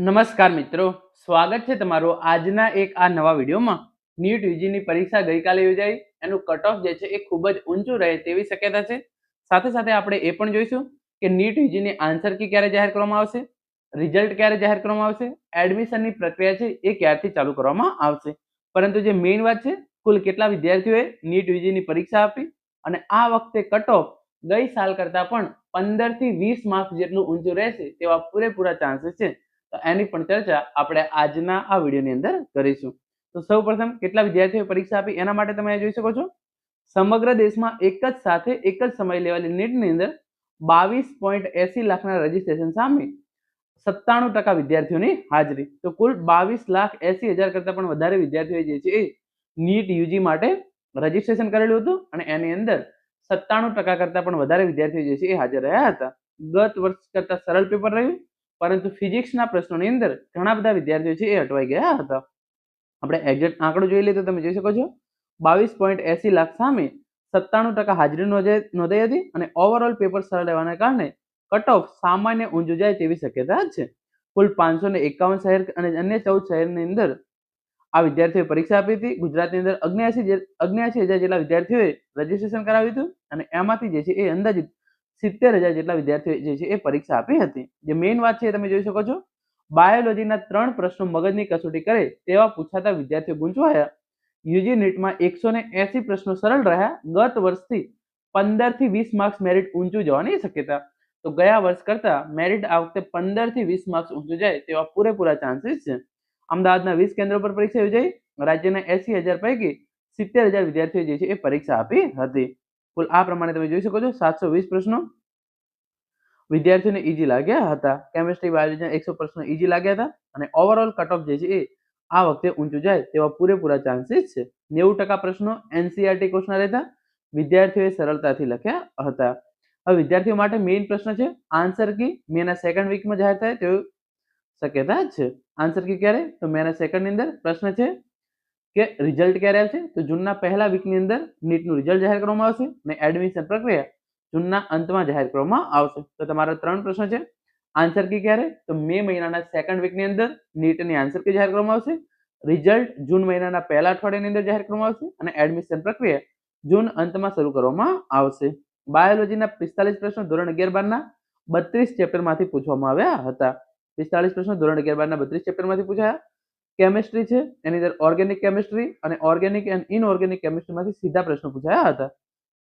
નમસ્કાર મિત્રો, સ્વાગત છે તમારું આજના એક આ નવા વિડીયોમાં। નીટ યુજીની પરીક્ષા ગઈકાલે યોજાઈ, એનું કટ ઓફ જે છે એ ખૂબ જ ઊંચું રહે તેવી શક્યતા છે। સાથે સાથે આપણે એ પણ જોઈશું કે નીટ યુજીની આન્સર કી ક્યારે જાહેર કરવામાં આવશે, રિઝલ્ટ ક્યારે જાહેર કરવામાં આવશે, એડમિશનની પ્રક્રિયા છે એ ક્યારથી ચાલુ કરવામાં આવશે। પરંતુ જે મેઇન વાત છે, કુલ કેટલા વિદ્યાર્થીઓએ નીટ યુજીની પરીક્ષા આપી અને આ વખતે કટ ઓફ ગઈ સાલ કરતાં પણ 15 થી 20 માર્ક્સ જેટલું ઊંચું રહેશે તેવા પૂરેપૂરા ચાન્સીસ છે। તો એની પણ ચર્ચા આપણે આજના આ વિડીયોની અંદર કરીશું। તો સૌપ્રથમ કેટલા વિદ્યાર્થીઓએ પરીક્ષા આપી એના માટે તમે જોઈ શકો છો, સમગ્ર દેશમાં એક જ સાથે એક જ સમય લેવાયેલી નીટની અંદર 22.80 લાખના રજીસ્ટ્રેશન સામે 97% વિદ્યાર્થીઓની હાજરી। તો કુલ 22,80,000 કરતાં પણ વધારે વિદ્યાર્થીઓએ જે છે એ નીટ યુજી માટે રજીસ્ટ્રેશન કરેલું હતું અને એની અંદર 97% કરતાં પણ વધારે વિદ્યાર્થીઓ જે છે એ હાજર રહ્યા હતા। ગત વર્ષ કરતાં સરળ પેપર રહ્યું, પરંતુ ફિઝિક્સના પ્રશ્નોની અંદર ઘણા બધા વિદ્યાર્થીઓ છે એ અટવાઈ ગયા હતા। આપણે એક્ઝેક્ટ આંકડો જોઈ લઈએ તો તમે જોઈ શકો છો, 22.80 લાખ સામે 97% હાજરી નોંધાઈ હતી અને ઓવરઓલ પેપર સરળ રહેવાને કારણે કટ ઓફ સામાન્ય ઊંચું જાય તેવી શક્યતા છે। કુલ 551 શહેર અને અન્ય 14 શહેરની અંદર આ વિદ્યાર્થીઓએ પરીક્ષા આપી હતી। ગુજરાતની અંદર 79,000 જેટલા વિદ્યાર્થીઓએ રજીસ્ટ્રેશન કરાવ્યું હતું અને એમાંથી જે છે એ અંદાજિત 70,000 જેટલા વિદ્યાર્થીઓ જે છે એ પરીક્ષા આપી હતી। જે મેઇન વાત છે તમે જોઈ શકો છો, બાયોલોજીના 3 પ્રશ્નો મગજની કસોટી કરે તેવા પૂછાતા વિદ્યાર્થીઓ ગૂંચવાયા। યુજી નીટમાં 180 પ્રશ્નો સરળ રહ્યા, ગત વર્ષથી 15 થી 20 માર્ક્સ મેરિટ ઊંચું જવાની શક્યતા। તો ગયા વર્ષ કરતા મેરિટ આ વખતે 15 થી 20 માર્ક્સ ઊંચું જાય તેવા પૂરેપૂરા ચાન્સીસ છે। અમદાવાદના 20 કેન્દ્રો પર પરીક્ષા યોજાઈ, રાજ્યના 80,000 પૈકી 70,000 વિદ્યાર્થીઓ જે છે એ પરીક્ષા આપી હતી। કુલ આ પ્રમાણે તમે જોઈ શકો છો, 720 પ્રશ્નો વિદ્યાર્થીઓને ઈઝી લાગ્યા હતા। કેમિસ્ટ્રી બાયોલોજીના 100 પ્રશ્નો ઈઝી લાગ્યા હતા અને ઓવરઓલ કટ ઓફ જે છે એ આ વખતે ઊંચું જાય તેવા પૂરેપૂરા ચાન્સીસ છે। 90% પ્રશ્નો એનસીઈઆરટી કોર્સના રહેતા વિદ્યાર્થીઓએ સરળતાથી લખ્યા હતા। હવે વિદ્યાર્થીઓ માટે મેઇન પ્રશ્ન છે, આન્સર કી મેના સેકન્ડ વીકમાં જાહેર થાય તેવી શક્યતા છે। આન્સર કી ક્યારે? તો મેના સેકન્ડની અંદર પ્રશ્ન છે કે રિઝલ્ટ ક્યારે આવશે? તો જૂનના પહેલા વીકની અંદર નીટનું રિઝલ્ટ જાહેર કરવામાં આવશે અને એડમિશન પ્રક્રિયા જૂનના અંતમાં જાહેર કરવામાં આવશે। તો તમારા 3 પ્રશ્ન છે, આન્સર કી ક્યારે? તો મે મહિનાના સેકન્ડ વીકની અંદર નીટની આન્સર કી જાહેર કરવામાં આવશે, રિઝલ્ટ જૂન મહિનાના પહેલા અઠવાડિયાની અંદર જાહેર કરવામાં આવશે અને એડમિશન પ્રક્રિયા જૂન અંતમાં શરૂ કરવામાં આવશે। બાયોલોજીના 45 પ્રશ્નો ધોરણ 11-12ના 32 ચેપ્ટરમાંથી પૂછવામાં આવ્યા હતા। 45 પ્રશ્નો ધોરણ 11-12ના 32 ચેપ્ટરમાંથી પૂછાયા। કેમિસ્ટ્રી છે એની અંદર ઓર્ગેનિક કેમિસ્ટ્રી અને ઓર્ગેનિક એન્ડ ઇનઓર્ગેનિક કેમિસ્ટ્રીમાંથી સીધા પ્રશ્નો પૂછાયા હતા।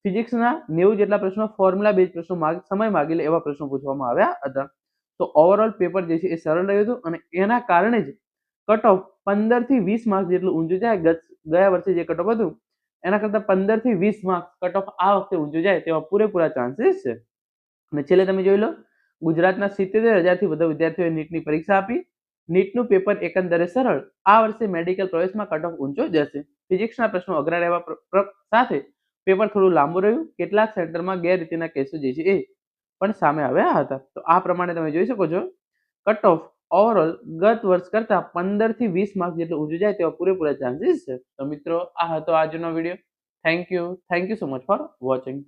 ફિઝિક્સના 90 જેટલા પ્રશ્નો ફોર્મ્યુલા બેઝ પ્રશ્નો સમય માગી લે એવા પ્રશ્નો પૂછવામાં આવ્યા હતા। તો ઓવરઓલ પેપર જે છે એ સરળ રહ્યું હતું અને એના કારણે જ કટ ઓફ 15 થી 20 માર્ક્સ જેટલું ઊંચું જાય। ગયા વર્ષે જે કટ ઓફ હતું એના કરતાં 15 થી 20 માર્ક્સ કટ ઓફ આ વખતે ઊંચું જાય તેવા પૂરેપૂરા ચાન્સીસ છે। અને છેલ્લે તમે જોઈ લો, ગુજરાતના 70,000 થી વધુ વિદ્યાર્થીઓએ નીટની પરીક્ષા આપી। નીટનું પેપર એકંદરે સરળ, આ વર્ષે મેડિકલ પ્રવેશમાં કટ ઓફ ઊંચો જશે। ફિઝિક્સના પ્રશ્નો અઘરા રહેવા સાથે પેપર થોડું લાંબુ રહ્યું, કેટલાક સેન્ટરમાં ગેરરીતિના કેસો જે છે એ પણ સામે આવ્યા હતા। તો આ પ્રમાણે તમે જોઈ શકો છો, કટ ઓફ ઓવરઓલ ગત વર્ષ કરતા 15 થી 20 માર્ક્સ જેટલું ઊંચું જાય તેવા પૂરેપૂરા ચાન્સીસ છે। તો મિત્રો, આ હતો આજનો video. Thank you so much for watching.